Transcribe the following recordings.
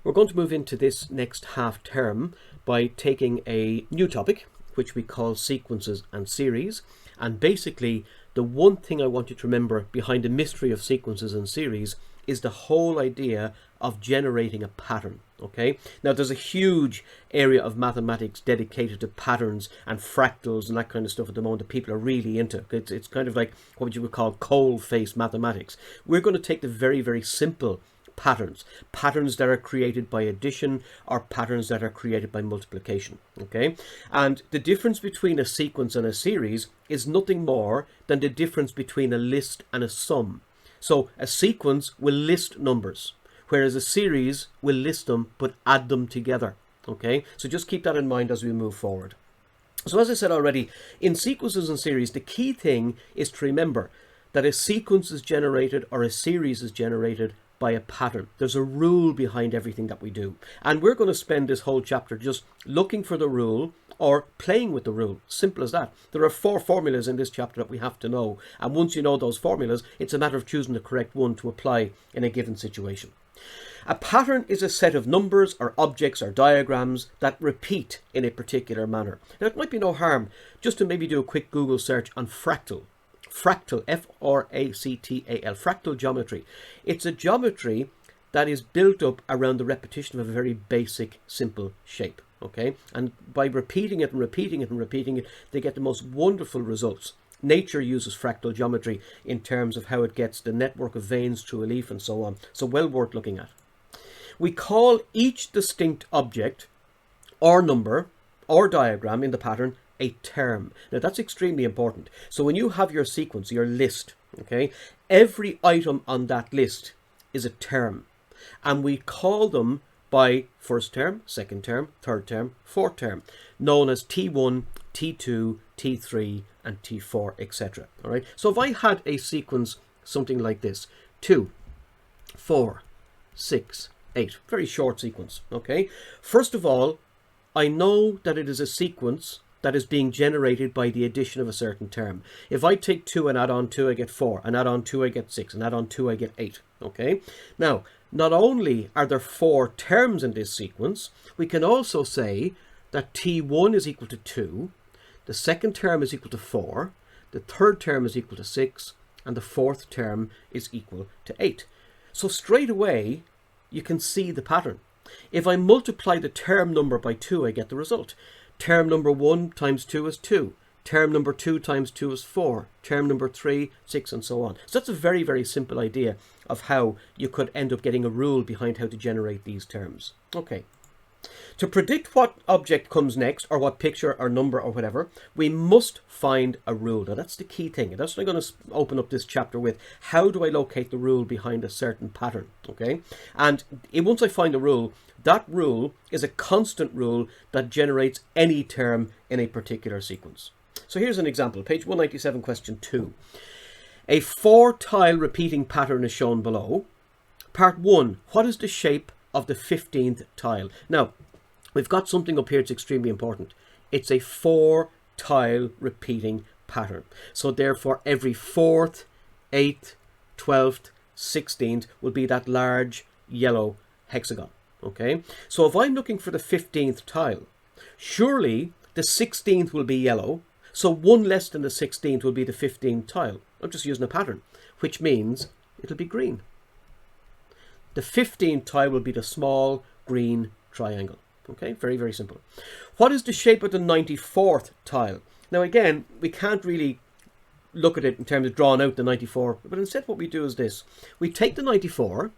We're going to move into this next half term by taking a new topic, which we call sequences and series. And basically, the one thing I want you to remember behind the mystery of sequences and series is the whole idea of generating a pattern. Okay, now there's a huge area of mathematics dedicated to patterns and fractals and that kind of stuff at the moment that people are really into. It's kind of like what you would call cold-face mathematics. We're going to take the very, very simple patterns that are created by addition or patterns that are created by multiplication. Okay, and the difference between a sequence and a series is nothing more than the difference between a list and a sum. So a sequence will list numbers, whereas a series will list them but add them together. Okay, so just keep that in mind as we move forward. So as I said already, in sequences and series, the key thing is to remember that a sequence is generated or a series is generated by a pattern. There's a rule behind everything that we do. And we're going to spend this whole chapter just looking for the rule or playing with the rule. Simple as that. There are 4 formulas in this chapter that we have to know. And once you know those formulas, it's a matter of choosing the correct one to apply in a given situation. A pattern is a set of numbers or objects or diagrams that repeat in a particular manner. Now, it might be no harm just to maybe do a quick Google search on fractal. Fractal, F-R-A-C-T-A-L, fractal geometry. It's a geometry that is built up around the repetition of a very basic, simple shape. Okay, and by repeating it and repeating it and repeating it, they get the most wonderful results. Nature uses fractal geometry in terms of how it gets the network of veins through a leaf and so on. So well worth looking at. We call each distinct object or number or diagram in the pattern a term. Now that's extremely important. So when you have your sequence, your list, okay, every item on that list is a term. And we call them by first term, second term, third term, fourth term, known as T1, T2, T3, and T4, etc. All right. So if I had a sequence something like this, 2, 4, 6, 8, very short sequence. Okay. First of all, I know that it is a sequence that is being generated by the addition of a certain term. If I take 2 and add on 2, I get 4, and add on 2, I get 6, and add on 2, I get 8. Okay. Now, not only are there 4 terms in this sequence, we can also say that T1 is equal to 2, the second term is equal to 4, the third term is equal to 6, and the fourth term is equal to 8. So straight away, you can see the pattern. If I multiply the term number by 2, I get the result. Term number 1 times 2 is 2. Term number 2 times 2 is 4. Term number 3, 6, and so on. So that's a very, very simple idea of how you could end up getting a rule behind how to generate these terms. Okay. To predict what object comes next, or what picture or number or whatever, we must find a rule. Now that's the key thing. And that's what I'm going to open up this chapter with. How do I locate the rule behind a certain pattern? Okay. And once I find a rule, that rule is a constant rule that generates any term in a particular sequence. So here's an example, page 197, question 2. A 4-tile repeating pattern is shown below. Part 1, what is the shape of the 15th tile? Now, we've got something up here that's extremely important. It's a 4-tile repeating pattern. So therefore, every 4th, 8th, 12th, 16th will be that large yellow hexagon. Okay, so if I'm looking for the 15th tile, surely the 16th will be yellow. So 1 less than the 16th will be the 15th tile. I'm just using a pattern, which means it'll be green. The 15th tile will be the small green triangle. Okay, very, very simple. What is the shape of the 94th tile? Now again, we can't really look at it in terms of drawing out the 94, but instead what we do is this. We take the 94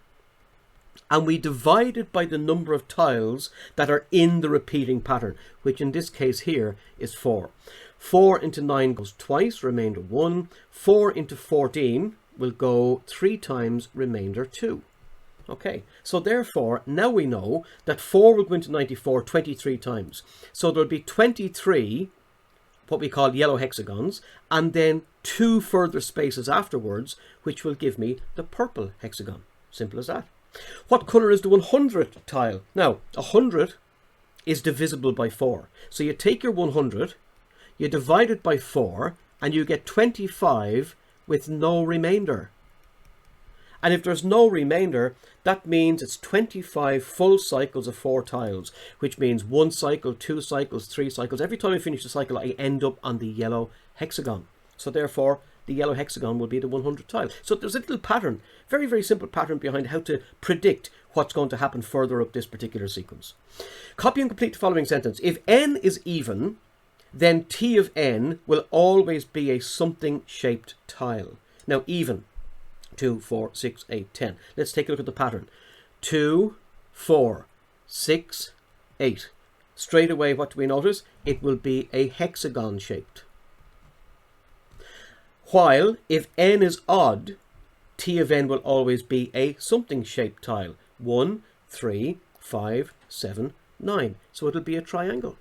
and we divide it by the number of tiles that are in the repeating pattern, which in this case here is 4. 4 into 9 goes twice, remainder 1. 4 into 14 will go 3 times, remainder 2. Okay, so therefore, now we know that 4 will go into 94 23 times. So there'll be 23, what we call yellow hexagons, and then 2 further spaces afterwards, which will give me the purple hexagon. Simple as that. What colour is the 100th tile? Now, 100 is divisible by 4. So you take your 100, you divide it by 4, and you get 25 with no remainder. And if there's no remainder, that means it's 25 full cycles of 4 tiles, which means 1 cycle, 2 cycles, 3 cycles. Every time I finish the cycle, I end up on the yellow hexagon. So therefore, the yellow hexagon will be the 100th tile. So there's a little pattern, very, very simple pattern behind how to predict what's going to happen further up this particular sequence. Copy and complete the following sentence. If n is even, then t of n will always be a something shaped tile. Now even, 2, 4, 6, 8, 10. Let's take a look at the pattern. 2, 4, 6, 8. Straight away, what do we notice? It will be a hexagon shaped. While if n is odd, t of n will always be a something shaped tile. 1, 3, 5, 7, 9. So it'll be a triangle.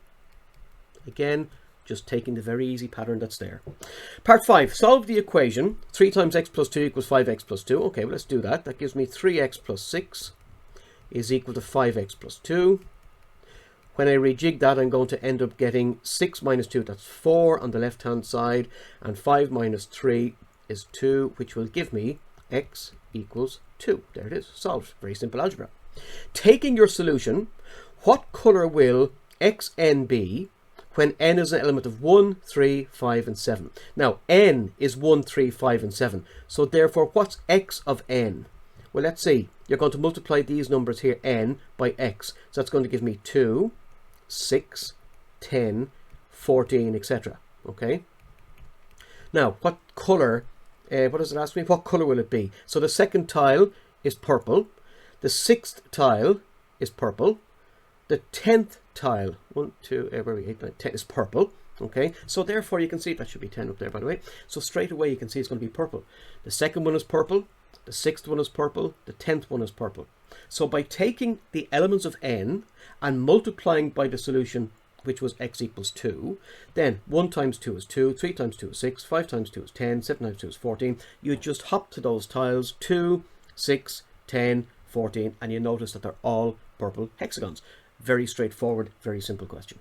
Again, just taking the very easy pattern that's there. Part 5. Solve the equation. 3 times x plus 2 equals 5x plus 2. Okay, well, let's do that. That gives me 3x plus 6 is equal to 5x plus 2. When I rejig that, I'm going to end up getting 6 minus 2, that's 4 on the left-hand side, and 5 minus 3 is 2, which will give me x equals 2. There it is, solved. Very simple algebra. Taking your solution, what colour will xn be when n is an element of 1, 3, 5, and 7? Now, n is 1, 3, 5, and 7. So therefore, what's x of n? Well, let's see. You're going to multiply these numbers here, n, by x. So that's going to give me 2, 6, 10, 14, etc. Okay? Now, what colour, what does it ask me? What colour will it be? So the second tile is purple. The 6th tile is purple. The 10th tile, 1, 2, 8, 9, 10 is purple. Okay, so therefore you can see, that should be 10 up there by the way. So straight away you can see it's going to be purple. The second one is purple. The 6th one is purple. The 10th one is purple. So by taking the elements of n and multiplying by the solution, which was x equals 2, then 1 times 2 is 2, 3 times 2 is 6, 5 times 2 is 10, 7 times 2 is 14. You just hop to those tiles, 2, 6, 10, 14, and you notice that they're all purple hexagons. Very straightforward, very simple question.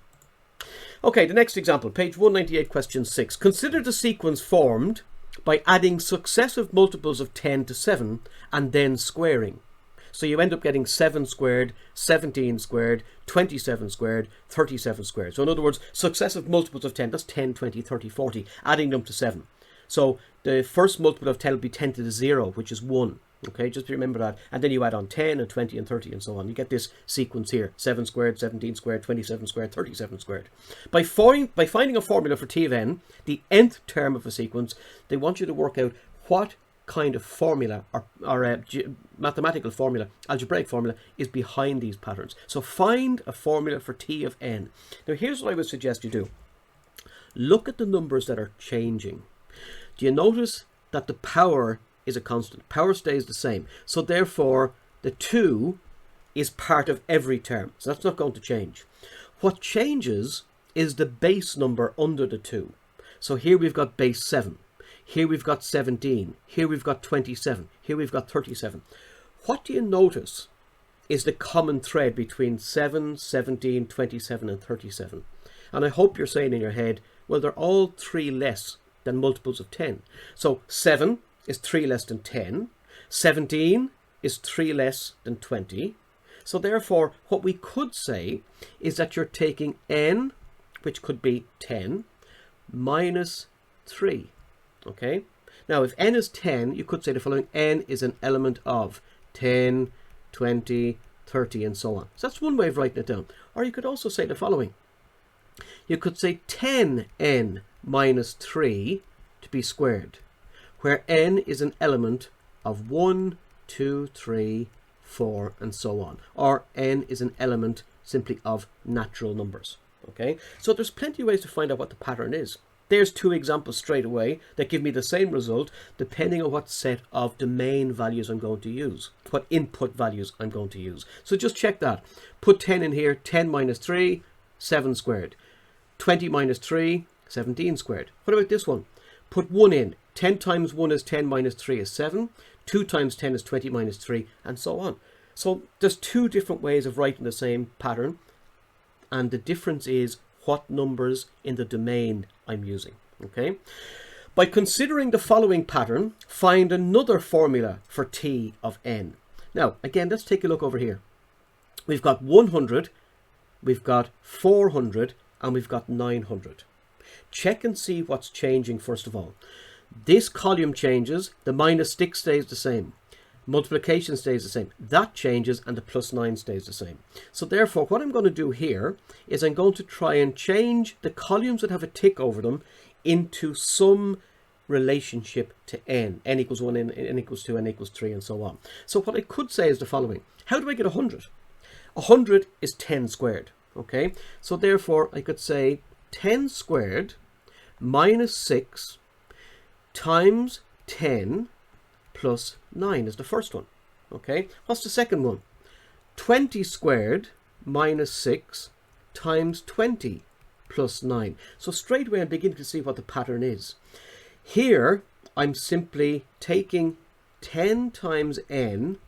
Okay, the next example, page 198, question 6. Consider the sequence formed by adding successive multiples of 10 to 7 and then squaring. So you end up getting 7 squared, 17 squared, 27 squared, 37 squared. So in other words, successive multiples of 10, that's 10, 20, 30, 40, adding them to 7. So the first multiple of 10 will be 10 to the 0, which is 1. Okay, just remember that. And then you add on 10 and 20 and 30 and so on. You get this sequence here. 7 squared, 17 squared, 27 squared, 37 squared. By finding a formula for t of n, the nth term of a sequence, they want you to work out what kind of formula or mathematical formula, algebraic formula, is behind these patterns. So find a formula for t of n. Now here's what I would suggest you do. Look at the numbers that are changing. Do you notice that the power is a constant? Power stays the same. So therefore, the 2 is part of every term. So that's not going to change. What changes is the base number under the 2. So here we've got base 7. Here we've got 17. Here we've got 27. Here we've got 37. What do you notice is the common thread between 7, 17, 27 and 37? And I hope you're saying in your head, well, they're all 3 less than multiples of 10. So 7 is 3 less than 10. 17 is 3 less than 20. So therefore, what we could say is that you're taking n, which could be 10, minus 3. Okay? Now, if n is 10, you could say the following: n is an element of 10, 20, 30, and so on. So that's one way of writing it down. Or you could also say the following. You could say 10n minus 3 to be squared, where n is an element of 1, 2, 3, 4, and so on. Or n is an element simply of natural numbers. Okay? So there's plenty of ways to find out what the pattern is. There's 2 examples straight away that give me the same result depending on what set of domain values I'm going to use, what input values I'm going to use. So just check that. Put 10 in here. 10 minus 3, 7 squared. 20 minus 3, 17 squared. What about this one? Put 1 in. 10 times 1 is 10 minus 3 is 7. 2 times 10 is 20 minus 3, and so on. So there's 2 different ways of writing the same pattern, and the difference is what numbers in the domain I'm using. Okay. By considering the following pattern, find another formula for t of n. Now, again, let's take a look over here. We've got 100, we've got 400, and we've got 900. Check and see what's changing first of all. This column changes, the -6 stays the same. Multiplication stays the same. That changes, and the +9 stays the same. So therefore, what I'm going to do here is I'm going to try and change the columns that have a tick over them into some relationship to n. N equals 1, n equals 2, n equals 3, and so on. So what I could say is the following. How do I get 100? 100 is 10 squared. Okay, so therefore I could say 10 squared minus 6 times 10 plus 9 is the first one. Okay, what's the second one? 20 squared minus 6 times 20 plus 9. So straight away I'm beginning to see what the pattern is. Here I'm simply taking 10 times n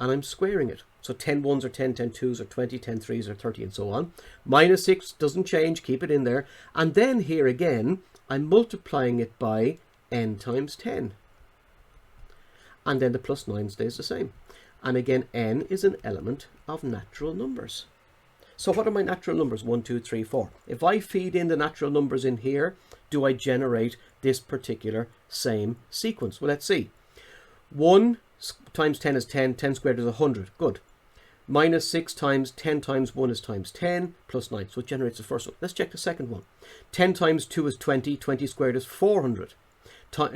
and I'm squaring it. So 10 ones are 10, 10 twos are 20, 10 threes are 30, and so on. Minus 6 doesn't change, keep it in there. And then here again, I'm multiplying it by n times 10. And then the +9 stays the same. And again, n is an element of natural numbers. So what are my natural numbers? 1, 2, 3, 4. If I feed in the natural numbers in here, do I generate this particular same sequence? Well, let's see. 1 times 10 is 10, 10 squared is 100. Good. Minus 6 times 10 times 1 is times 10 plus 9. So it generates the first one. Let's check the second one. 10 times 2 is 20. 20 squared is 400.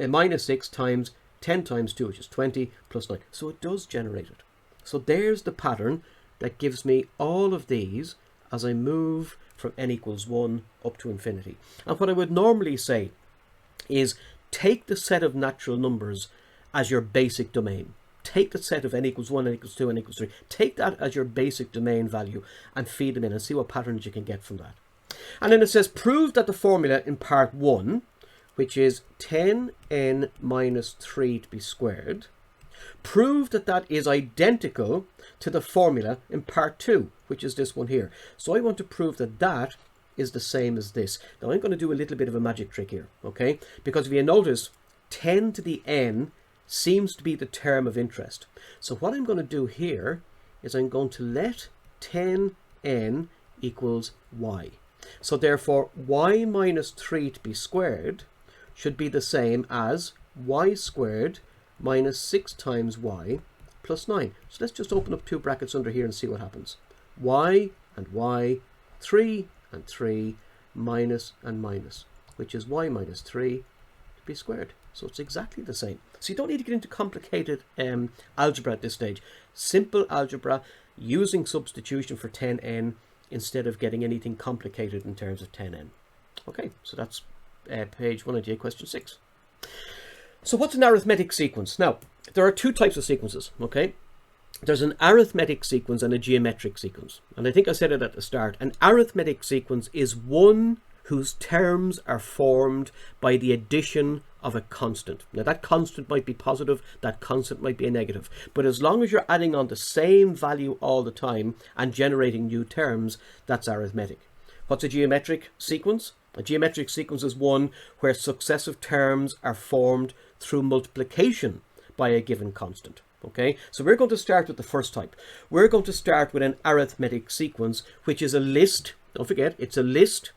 Minus 6 times 10 times 2, which is 20 plus 9. So it does generate it. So there's the pattern that gives me all of these as I move from n equals 1 up to infinity. And what I would normally say is take the set of natural numbers as your basic domain. Take the set of n equals 1, n equals 2, n equals 3. Take that as your basic domain value and feed them in and see what patterns you can get from that. And then it says, prove that the formula in part 1, which is 10n minus 3 to be squared, prove that that is identical to the formula in part 2, which is this one here. So I want to prove that that is the same as this. Now I'm going to do a little bit of a magic trick here, okay? Because if you notice, 10 to the n seems to be the term of interest. So what I'm going to do here is I'm going to let 10n equals y. So therefore, y minus 3 to be squared should be the same as y squared minus 6 times y plus 9. So let's just open up two brackets under here and see what happens. Y and y, 3 and 3, minus and minus, which is y minus 3 to be squared. So it's exactly the same. So you don't need to get into complicated algebra at this stage. Simple algebra using substitution for 10n instead of getting anything complicated in terms of 10n. Okay, so that's page 198, question 6. So what's an arithmetic sequence? Now, there are two types of sequences, okay? There's an arithmetic sequence and a geometric sequence. And I think I said it at the start. An arithmetic sequence is one whose terms are formed by the addition of a constant. Now that constant might be positive, that constant might be a negative, but as long as you're adding on the same value all the time and generating new terms, that's arithmetic. What's a geometric sequence? A geometric sequence is one where successive terms are formed through multiplication by a given constant. Okay, so we're going to start with the first type. We're going to start with an arithmetic sequence, which is a list, don't forget, it's a list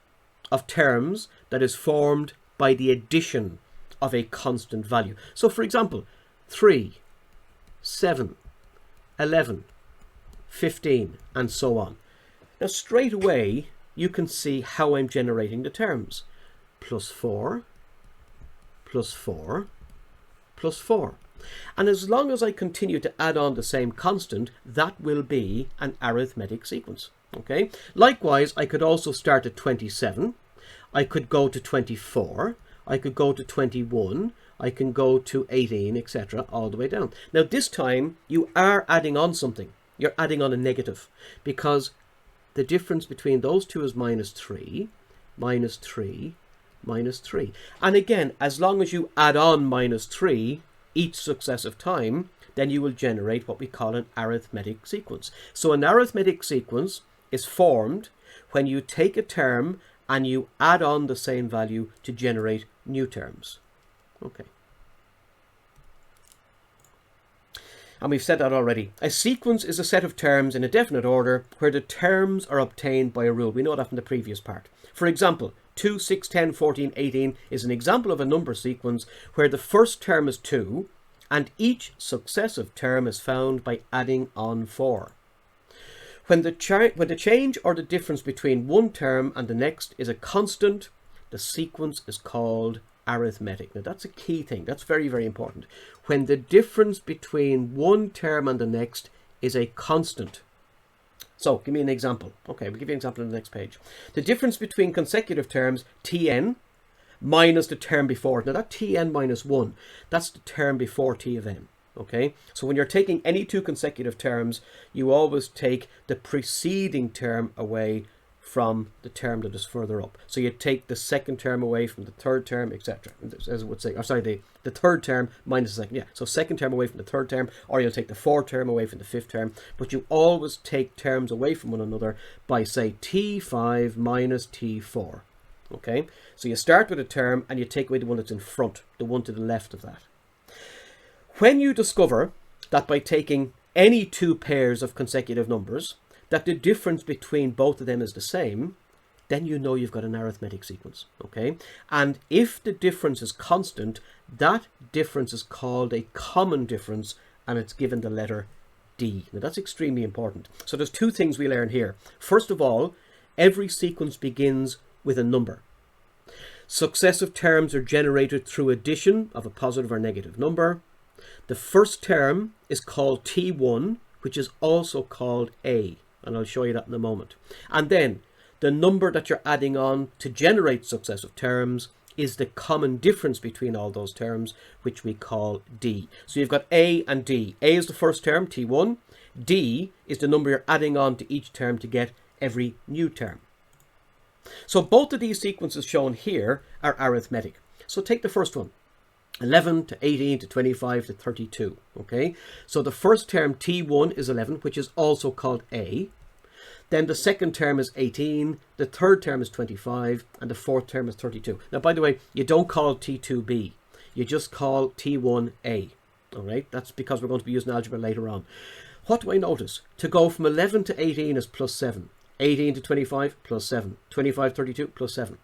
of terms that is formed by the addition of a constant value. So for example, 3, 7, 11, 15, and so on. Now straight away, you can see how I'm generating the terms. Plus 4, plus 4, plus 4. And as long as I continue to add on the same constant, that will be an arithmetic sequence. Okay. Likewise, I could also start at 27. I could go to 24. I could go to 21. I can go to 18, etc., all the way down. Now, this time you are adding on something. You're adding on a negative because the difference between those two is minus 3, minus 3, minus 3. And again, as long as you add on minus 3 each successive time, then you will generate what we call an arithmetic sequence. So an arithmetic sequence is formed when you take a term and you add on the same value to generate new terms. Okay. And we've said that already. A sequence is a set of terms in a definite order where the terms are obtained by a rule. We know that from the previous part. For example, 2, 6, 10, 14, 18 is an example of a number sequence where the first term is 2 and each successive term is found by adding on 4. When the change or the difference between one term and the next is a constant, the sequence is called arithmetic. Now that's a key thing. That's very, very important. When the difference between one term and the next is a constant. So give me an example. Okay, we'll give you an example on the next page. The difference between consecutive terms, Tn, minus the term before. Now that Tn minus 1, that's the term before T of n. Okay, so when you're taking any two consecutive terms, you always take the preceding term away from the term that is further up. So you take the second term away from the third term, etc. As I would say, or sorry, the third term minus the second. Yeah, so second term away from the third term, or you'll take the fourth term away from the fifth term. But you always take terms away from one another by, say, T5 minus T4. Okay, so you start with a term and you take away the one that's in front, the one to the left of that. When you discover that by taking any two pairs of consecutive numbers, that the difference between both of them is the same, then you know you've got an arithmetic sequence, okay? And if the difference is constant, that difference is called a common difference, and it's given the letter D. Now that's extremely important. So there's two things we learn here. First of all, every sequence begins with a number. Successive terms are generated through addition of a positive or negative number. The first term is called T1, which is also called A, and I'll show you that in a moment. And then the number that you're adding on to generate successive terms is the common difference between all those terms, which we call D. So you've got A and D. A is the first term, T1. D is the number you're adding on to each term to get every new term. So both of these sequences shown here are arithmetic. So take the first one. 11 to 18 to 25 to 32, okay? So the first term, T1, is 11, which is also called A. Then the second term is 18, the third term is 25, and the fourth term is 32. Now, by the way, you don't call T2B. You just call T1A, all right? That's because we're going to be using algebra later on. What do I notice? To go from 11 to 18 is plus 7. 18 to 25, plus 7. 25 to 32, plus 7.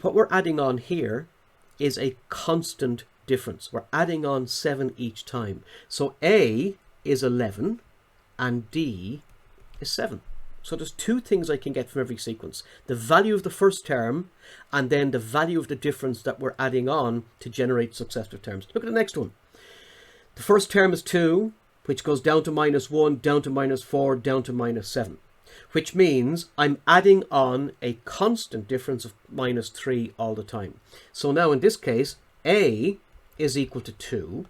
What we're adding on here is a constant difference. We're adding on 7 each time. So A is 11 and D is 7. So there's two things I can get from every sequence. The value of the first term and then the value of the difference that we're adding on to generate successive terms. Look at the next one. The first term is 2, which goes down to minus 1, down to minus 4, down to minus 7. Which means I'm adding on a constant difference of minus 3 all the time. So now in this case, A is equal to 2,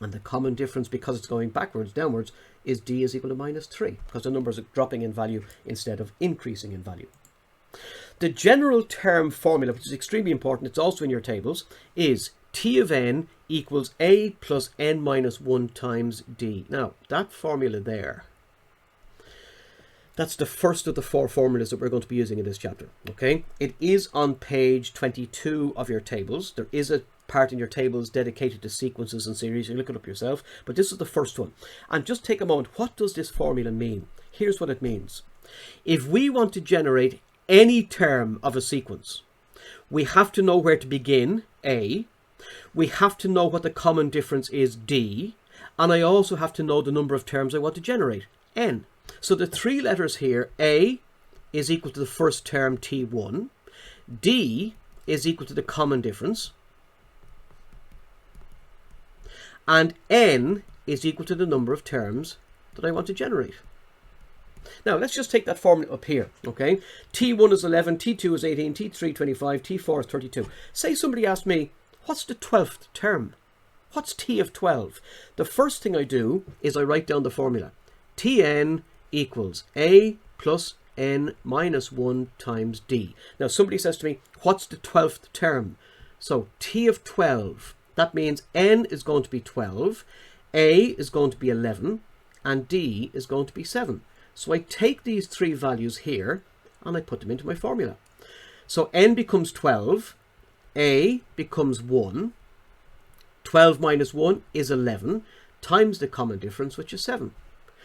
and the common difference, because it's going backwards, downwards, is D is equal to minus 3, because the numbers are dropping in value instead of increasing in value. The general term formula, which is extremely important, it's also in your tables, is T of n equals A plus n minus 1 times D. Now, that formula there, that's the first of the 4 formulas that we're going to be using in this chapter, okay? It is on page 22 of your tables. There is a part in your tables dedicated to sequences and series. You look it up yourself, but this is the first one. And just take a moment. What does this formula mean? Here's what it means. If we want to generate any term of a sequence, we have to know where to begin, A. We have to know what the common difference is, D. And I also have to know the number of terms I want to generate, N. So the 3 letters here, A is equal to the first term T1, D is equal to the common difference, and N is equal to the number of terms that I want to generate. Now let's just take that formula up here, okay? T1 is 11, T2 is 18, T3 25, T4 is 32. Say somebody asked me, what's the 12th term? What's T of 12? The first thing I do is I write down the formula. Tn equals A plus n minus 1 times D. Now somebody says to me, what's the 12th term? So T of 12, that means n is going to be 12, A is going to be 11, and D is going to be 7. So I take these 3 values here and I put them into my formula. So n becomes 12, a becomes 1. 12 minus 1 is 11, times the common difference, which is 7.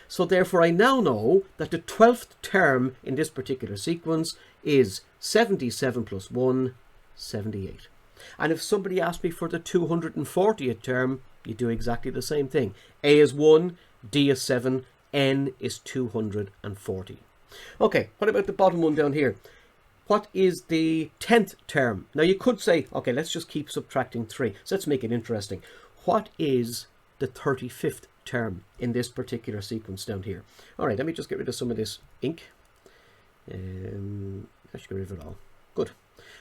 So therefore I now know that the 12th term in this particular sequence is 77 plus 1, 78. And if somebody asked me for the 240th term, you do exactly the same thing. A is 1, D is 7, N is 240. Okay, what about the bottom one down here? What is the 10th term? Now you could say, okay, let's just keep subtracting 3. So let's make it interesting. What is the 35th term in this particular sequence down here? All right, let me just get rid of some of this ink. I should get rid of it all. Good.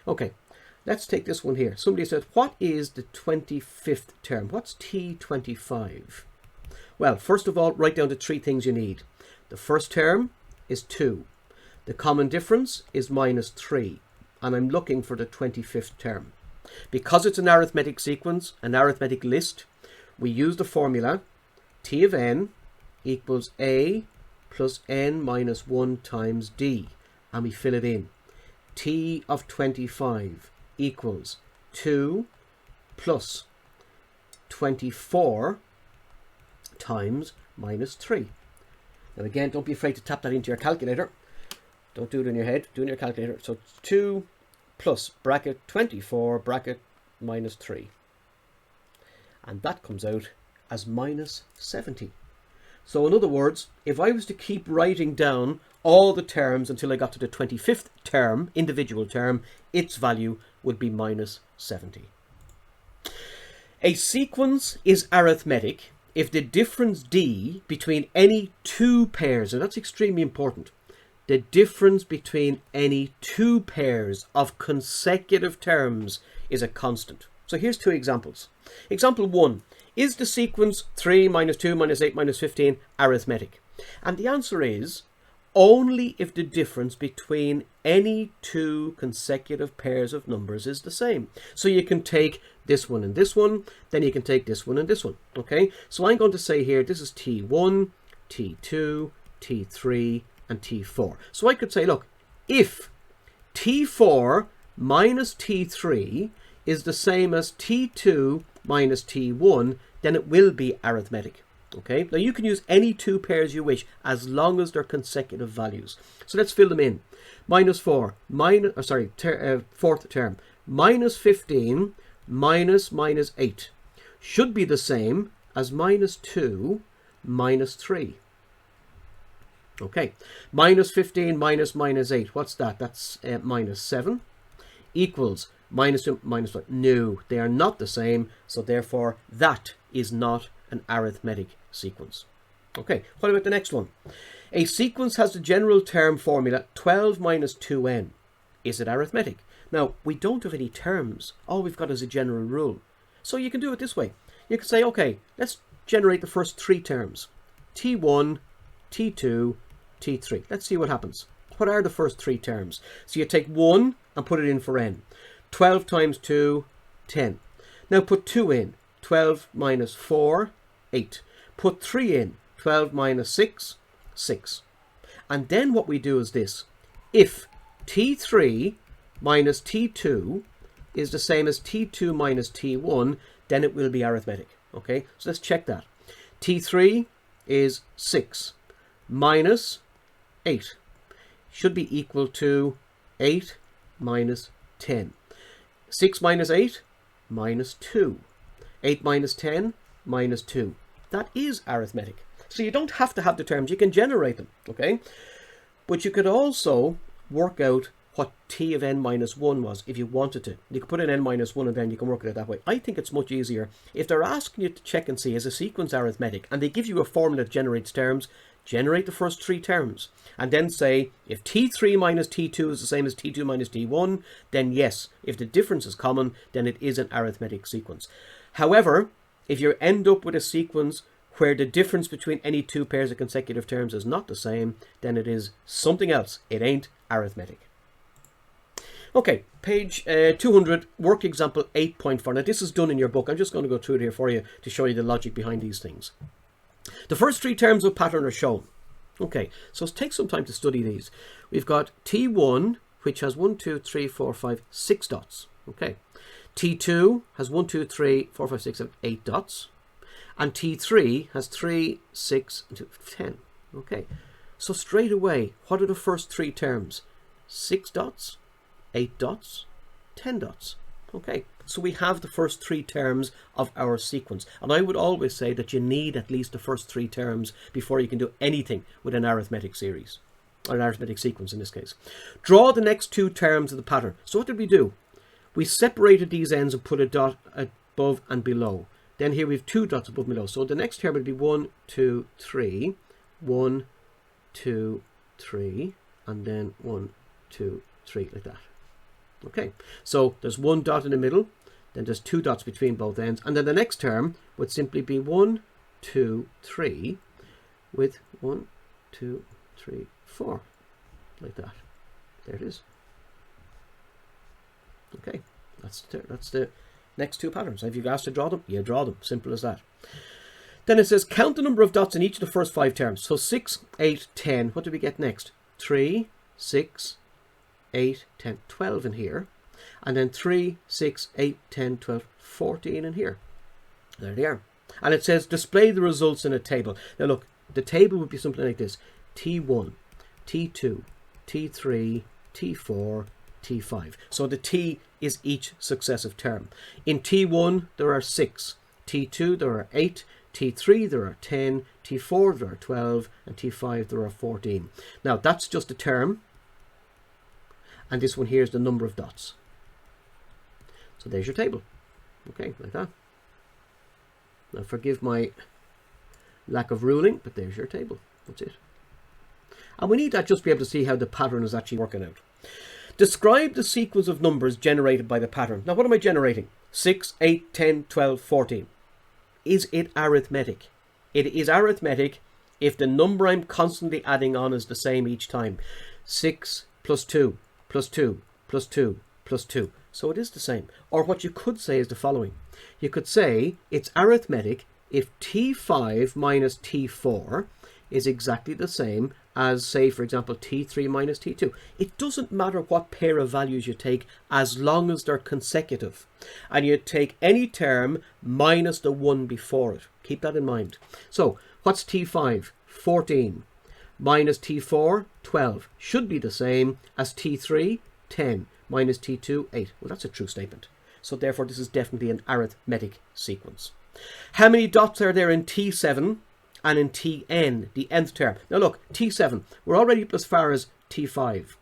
Okay, let's take this one here. Somebody said, what is the 25th term? What's T25? Well, first of all, write down the 3 things you need. The first term is 2. The common difference is minus 3. And I'm looking for the 25th term. Because it's an arithmetic sequence, an arithmetic list, we use the formula T of n equals A plus n minus 1 times D. And we fill it in. T of 25 equals 2 plus 24 times minus 3. Now again, don't be afraid to tap that into your calculator. Don't do it in your head, do it in your calculator. So 2 plus bracket 24 bracket minus 3. And that comes out as minus 70. So in other words, if I was to keep writing down all the terms until I got to the 25th term, individual term, its value would be minus 70. A sequence is arithmetic if the difference D between any 2 pairs, and that's extremely important, the difference between any 2 pairs of consecutive terms is a constant. So here's 2 examples. Example 1, is the sequence 3 minus 2 minus 8 minus 15 arithmetic? And the answer is only if the difference between any 2 consecutive pairs of numbers is the same. So you can take this one and this one, then you can take this one and this one. Okay, so I'm going to say here this is T1, T2, T3 and T4. So I could say, look, if T4 minus T3 is the same as T2 minus T1, then it will be arithmetic. Okay, now you can use any 2 pairs you wish as long as they're consecutive values. So let's fill them in. Minus 4, fourth term, minus 15 minus 8 should be the same as minus 2 minus 3. Okay, minus 15 minus 8, what's that? That's minus 7 equals minus 2 minus 1. No, they are not the same, so therefore that is not an arithmetic sequence. Okay, what about the next one? A sequence has the general term formula 12 minus 2n. Is it arithmetic? Now, we don't have any terms. All we've got is a general rule. So you can do it this way. You can say, okay, let's generate the first 3 terms. T1, T2, T3. Let's see what happens. What are the first 3 terms? So you take 1 and put it in for n. 12 times 2, 10. Now put 2 in. 12 minus 4, 8. Put 3 in. 12 minus 6, 6. And then what we do is this. If T3 minus T2 is the same as T2 minus T1, then it will be arithmetic. Okay, so let's check that. T3 is 6 minus 8 should be equal to 8 minus 10. 6 minus 8 minus 2. 8 minus 10 minus 2. That is arithmetic. So you don't have to have the terms, you can generate them, okay? But you could also work out what T of n minus 1 was if you wanted to. You could put in n minus 1 and then you can work it out that way. I think it's much easier. If they're asking you to check and see is a sequence arithmetic and they give you a formula that generates terms, generate the first 3 terms and then say if T3 minus T2 is the same as T2 minus T1, then yes, if the difference is common, then it is an arithmetic sequence. However, if you end up with a sequence where the difference between any 2 pairs of consecutive terms is not the same, then it is something else. It ain't arithmetic. Okay, page 200, work example 8.4. Now this is done in your book. I'm just going to go through it here for you to show you the logic behind these things. The first 3 terms of pattern are shown. Okay, so let's take some time to study these. We've got T1, which has 1, 2, 3, 4, 5, 6 dots. Okay, T2 has 1, 2, 3, 4, 5, 6, 7, 8 dots. And T3 has 3, 6, 2, 10. Okay, so straight away, what are the first three terms? 6 dots, 8 dots, 10 dots. Okay, so we have the first three terms of our sequence. And I would always say that you need at least the first three terms before you can do anything with an arithmetic series, or an arithmetic sequence in this case. Draw the next two terms of the pattern. So what did we do? We separated these ends and put a dot above and below. Then here we have 2 dots above and below. So the next term would be 1, 2, 3, 1, 2, 3, and then 1, 2, 3, like that. Okay, so there's 1 dot in the middle, then there's 2 dots between both ends, and then the next term would simply be 1, 2, 3, with 1, 2, 3, 4, like that. There it is. Okay, that's the next two patterns. If you've asked to draw them, you draw them. Simple as that. Then it says count the number of dots in each of the first 5 terms. So 6, 8, 10. What do we get next? 3, 6, 8, 10, 12 in here. And then 3, 6, 8, 10, 12, 14 in here. There they are. And it says display the results in a table. Now look, the table would be something like this. T1, T2, T3, T4, T5. So the T is each successive term. In T1 there are 6, T2 there are 8, T3 there are 10, T4 there are 12, and T5 there are 14. Now that's just a term, and this one here is the number of dots. So there's your table. Okay, like that. Now forgive my lack of ruling, but there's your table. That's it. And we need that just to be able to see how the pattern is actually working out. Describe the sequence of numbers generated by the pattern. Now what am I generating? 6, 8, 10, 12, 14. Is it arithmetic? It is arithmetic if the number I'm constantly adding on is the same each time. 6 plus 2 plus 2 plus 2 plus 2. So it is the same. Or what you could say is the following. You could say it's arithmetic if T5 minus T4 is exactly the same as, say, for example, T3 minus T2. It doesn't matter what pair of values you take as long as they're consecutive. And you take any term minus the one before it. Keep that in mind. So what's T5? 14. Minus T4, 12. Should be the same as T3, 10. Minus T2, 8. Well, that's a true statement. So therefore, this is definitely an arithmetic sequence. How many dots are there in T7 and in Tn, the nth term? Now look, T7, we're already up as far as T5.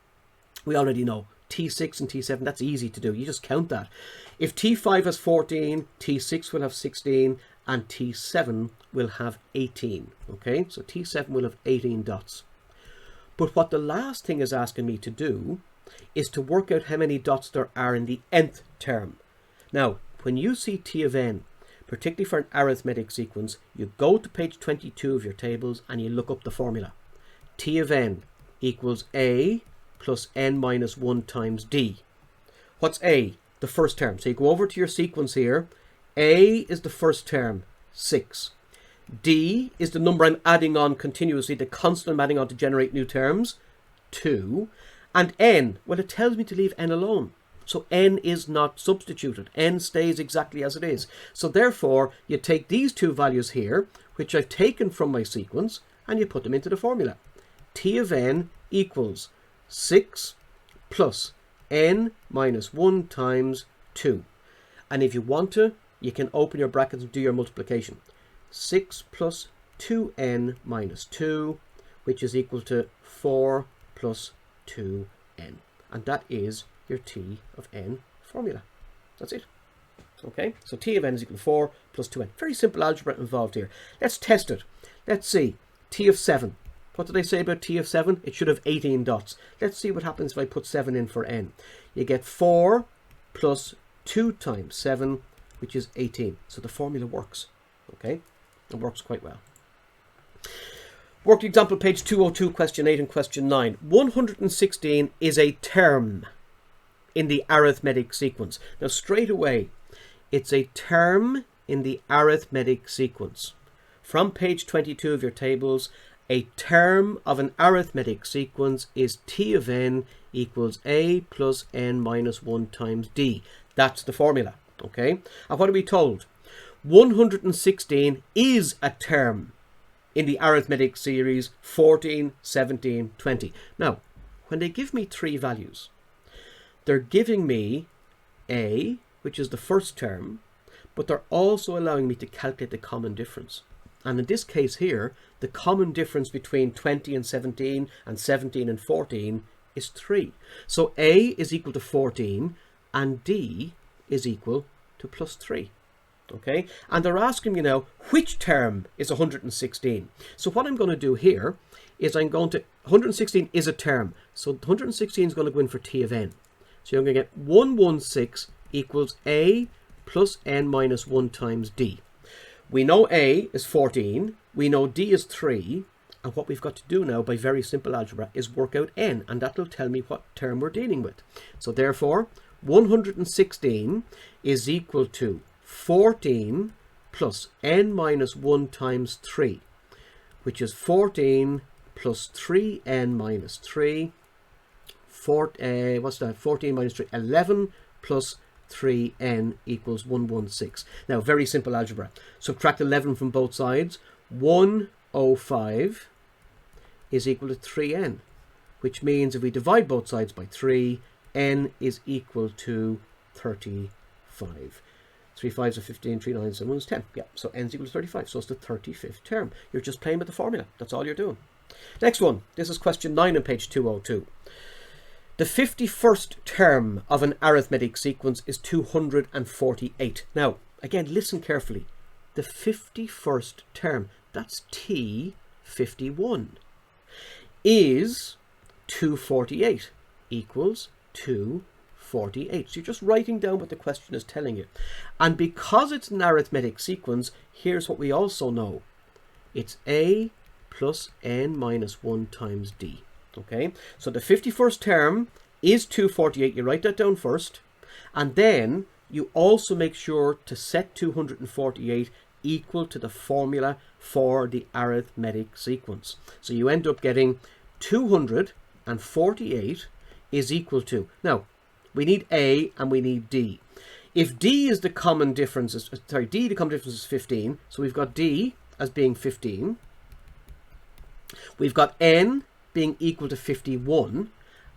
We already know T6 and T7, that's easy to do. You just count that. If T5 has 14, T6 will have 16, and T7 will have 18. Okay, so T7 will have 18 dots. But what the last thing is asking me to do is to work out how many dots there are in the nth term. Now, when you see T of n, particularly for an arithmetic sequence, you go to page 22 of your tables and you look up the formula. T of n equals a plus n minus 1 times d. What's a? The first term. So you go over to your sequence here. A is the first term, 6. D is the number I'm adding on continuously, the constant I'm adding on to generate new terms, 2. And n, well, it tells me to leave n alone. So n is not substituted. N stays exactly as it is. So therefore, you take these two values here, which I've taken from my sequence, and you put them into the formula. T of n equals 6 plus n minus 1 times 2. And if you want to, you can open your brackets and do your multiplication. 6 plus 2n minus 2, which is equal to 4 plus 2n. And that is your T of n formula. That's it. Okay, so T of n is equal to 4 plus 2n. Very simple algebra involved here. Let's test it. Let's see. T of 7. What did I say about T of 7? It should have 18 dots. Let's see what happens if I put 7 in for n. You get 4 plus 2 times 7, which is 18. So the formula works. Okay, it works quite well. Worked example page 202, question 8 and question 9. 116 is a term in the arithmetic sequence. Now straight away, it's a term in the arithmetic sequence. From page 22 of your tables, a term of an arithmetic sequence is T of n equals a plus n minus 1 times d. That's the formula. Okay, and what are we told? 116 is a term in the arithmetic series 14, 17, 20. Now, when they give me three values, they're giving me A, which is the first term, but they're also allowing me to calculate the common difference. And in this case here, the common difference between 20 and 17 and 14 is 3. So A is equal to 14 and D is equal to plus 3. Okay, and they're asking me now, which term is 116? So what I'm going to do here is 116 is a term. So 116 is going to go in for T of n. So you're going to get 116 equals A plus n minus 1 times D. We know A is 14, we know D is 3, and what we've got to do now by very simple algebra is work out n, and that will tell me what term we're dealing with. So therefore, 116 is equal to 14 plus n minus 1 times 3, which is 14 plus 3n minus 3. 14 minus 3? 11 plus 3n equals 116. Now, very simple algebra. Subtract 11 from both sides. 105 is equal to 3n, which means if we divide both sides by 3, n is equal to 35. 3 5s are 15, 3 9s, 7 1 is 10. Yeah, so n is equal to 35. So it's the 35th term. You're just playing with the formula. That's all you're doing. Next one. This is question 9 on page 202. The 51st term of an arithmetic sequence is 248. Now, again, listen carefully. The 51st term, that's T51, is 248 equals 248. So you're just writing down what the question is telling you. And because it's an arithmetic sequence, here's what we also know. It's A plus n minus 1 times D. Okay, so the 51st term is 248. You write that down first, and then you also make sure to set 248 equal to the formula for the arithmetic sequence. So you end up getting 248 is equal to, now we need A and we need D. If D is the common difference, D the common difference is 15, so we've got D as being 15. We've got N being equal to 51,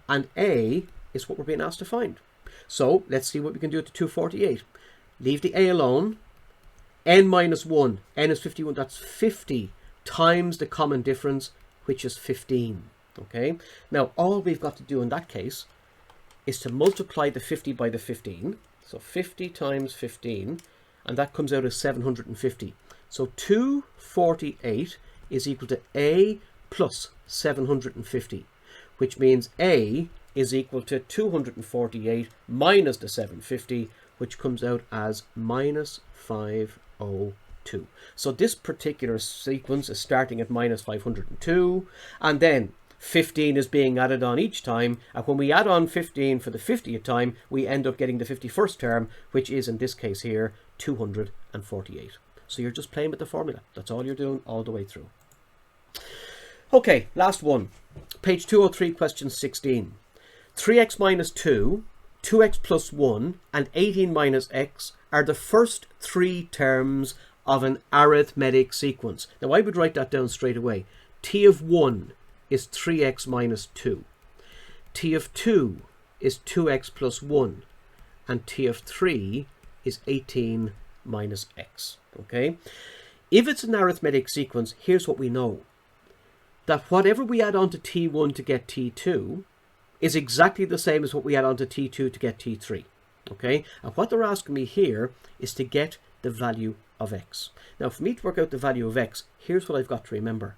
and A is what we're being asked to find. So let's see what we can do to 248. Leave the A alone. N minus 1, N is 51, that's 50 times the common difference, which is 15. Okay, now all we've got to do in that case is to multiply the 50 by the 15. So 50 times 15, and that comes out as 750. So 248 is equal to A plus 750, which means A is equal to 248 minus the 750, which comes out as minus 502. So this particular sequence is starting at minus 502, and then 15 is being added on each time, and when we add on 15 for the 50th time, we end up getting the 51st term, which is in this case here 248. So you're just playing with the formula. That's all you're doing all the way through. Okay, last one. Page 203, question 16. 3x minus 2, 2x plus 1, and 18 minus x are the first three terms of an arithmetic sequence. Now, I would write that down straight away. T of 1 is 3x minus 2. T of 2 is 2x plus 1. And T of 3 is 18 minus x. Okay? If it's an arithmetic sequence, here's what we know. That whatever we add on to T1 to get T2 is exactly the same as what we add on to T2 to get T3. Okay? And what they're asking me here is to get the value of x. Now, for me to work out the value of x, here's what I've got to remember.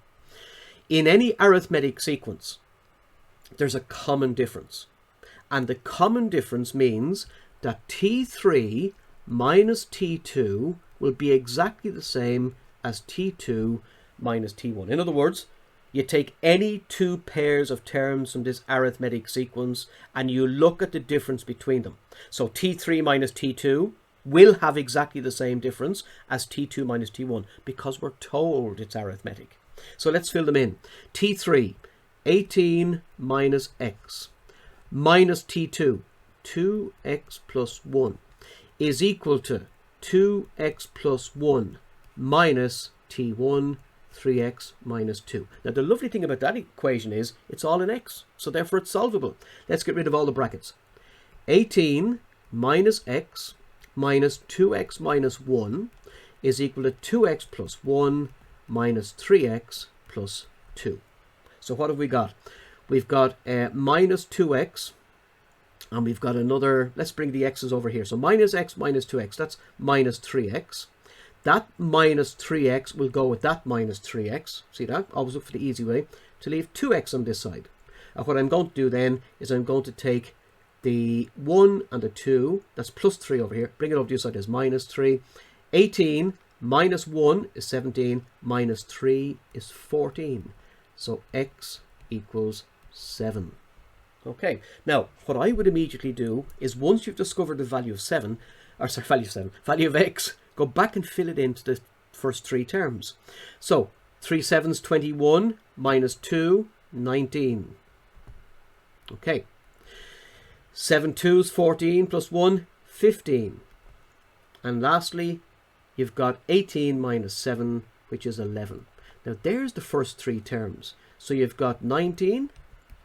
In any arithmetic sequence, there's a common difference. And the common difference means that T3 minus T2 will be exactly the same as T2 minus T1. In other words, you take any two pairs of terms from this arithmetic sequence and you look at the difference between them. So T3 minus T2 will have exactly the same difference as T2 minus T1 because we're told it's arithmetic. So let's fill them in. T3, 18 minus x, minus T2, 2x plus 1, is equal to 2x plus 1 minus t1, 3x minus 2. Now the lovely thing about that equation is it's all in x, so therefore it's solvable. Let's get rid of all the brackets. 18 minus x minus 2x minus 1 is equal to 2x plus 1 minus 3x plus 2. So what have we got? We've got minus 2x, and we've got another, let's bring the x's over here. So minus x minus 2x, that's minus 3x. That minus 3x will go with that minus 3x. See that? Always look for the easy way to leave 2x on this side. And what I'm going to do then is I'm going to take the 1 and the 2, that's plus 3 over here, bring it over to this side as minus 3. 18 minus 1 is 17, minus 3 is 14. So x equals 7. Okay, now what I would immediately do is once you've discovered the value of value of x, go back and fill it into the first three terms. So 3 7s 21 minus 2, 19. Okay. 7 2s 14 plus 1, 15. And lastly, you've got 18 minus 7, which is 11. Now there's the first three terms. So you've got 19,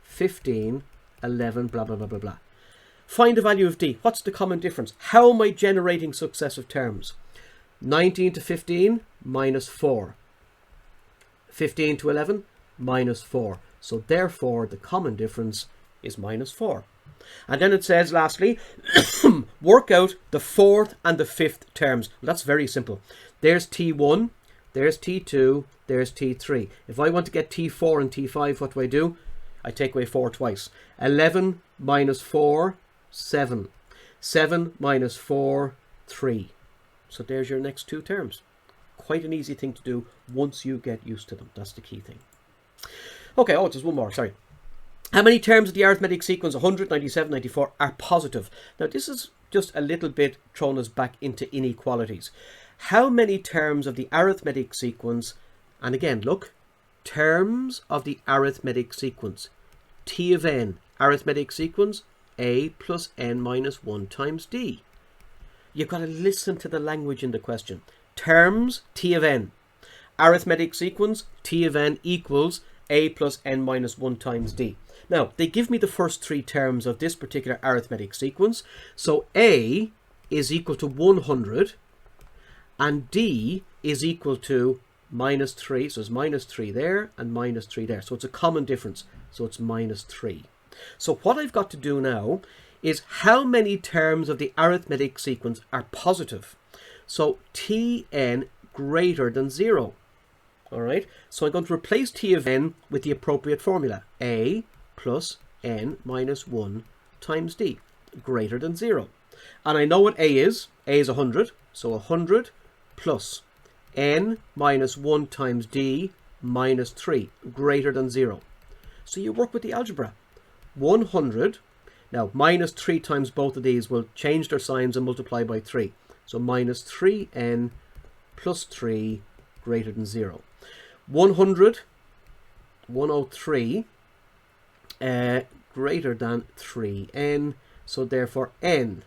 15, 11, blah, blah, blah, blah, blah. Find the value of d. What's the common difference? How am I generating successive terms? 19 to 15, minus 4. 15 to 11, minus 4. So therefore, the common difference is minus 4. And then it says, lastly, work out the fourth and the fifth terms. Well, that's very simple. There's T1, there's T2, there's T3. If I want to get T4 and T5, what do? I take away 4 twice. 11 minus 4, 7. 7 minus 4, 3. So there's your next two terms. Quite an easy thing to do once you get used to them. That's the key thing. Okay, oh, there's one more, sorry. How many terms of the arithmetic sequence 100, 97, 94 are positive? Now this is just a little bit thrown us back into inequalities. How many terms of the arithmetic sequence, and again, look, terms of the arithmetic sequence, T of n, arithmetic sequence, a plus n minus 1 times d. You've got to listen to the language in the question. Terms, T of n. Arithmetic sequence, T of n equals a plus n minus 1 times d. Now, they give me the first three terms of this particular arithmetic sequence. So a is equal to 100 and d is equal to minus 3. So it's minus 3 there and minus 3 there. So it's a common difference. So it's minus 3. So what I've got to do now is how many terms of the arithmetic sequence are positive. So Tn greater than 0. All right. So I'm going to replace T of n with the appropriate formula. A plus n minus 1 times d greater than 0. And I know what A is. A is 100. So 100 plus n minus 1 times d minus 3 greater than 0. So you work with the algebra. 100. Now, minus 3 times both of these will change their signs and multiply by 3. So minus 3n plus 3 greater than 0. 100, 103 greater than 3n. So therefore, n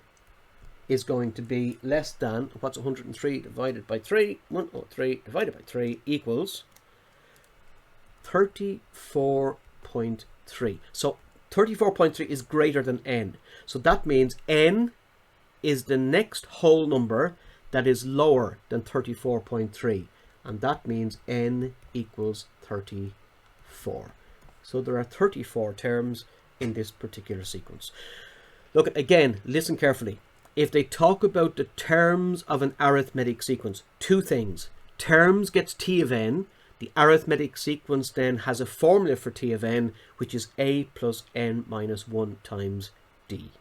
is going to be less than, what's 103 divided by 3? 103 divided by 3 equals 34.3. So 34.3 is greater than n. So that means n is the next whole number that is lower than 34.3. And that means n equals 34. So there are 34 terms in this particular sequence. Look, again, listen carefully. If they talk about the terms of an arithmetic sequence, two things. Terms gets T of n. The arithmetic sequence then has a formula for T of n, which is a plus n minus 1 times d.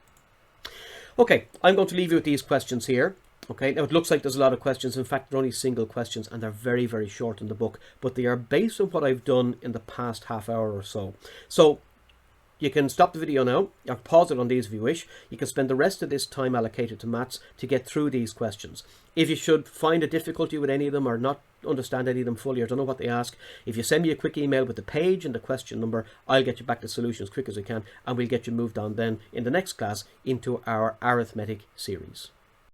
Okay, I'm going to leave you with these questions here. Okay, now it looks like there's a lot of questions. In fact, they're only single questions and they're very, very short in the book, but they are based on what I've done in the past half hour or so. So you can stop the video now or pause it on these if you wish. You can spend the rest of this time allocated to maths to get through these questions. If you should find a difficulty with any of them or not understand any of them fully or don't know what they ask, if you send me a quick email with the page and the question number, I'll get you back the solution as quick as I can, and we'll get you moved on then in the next class into our arithmetic series.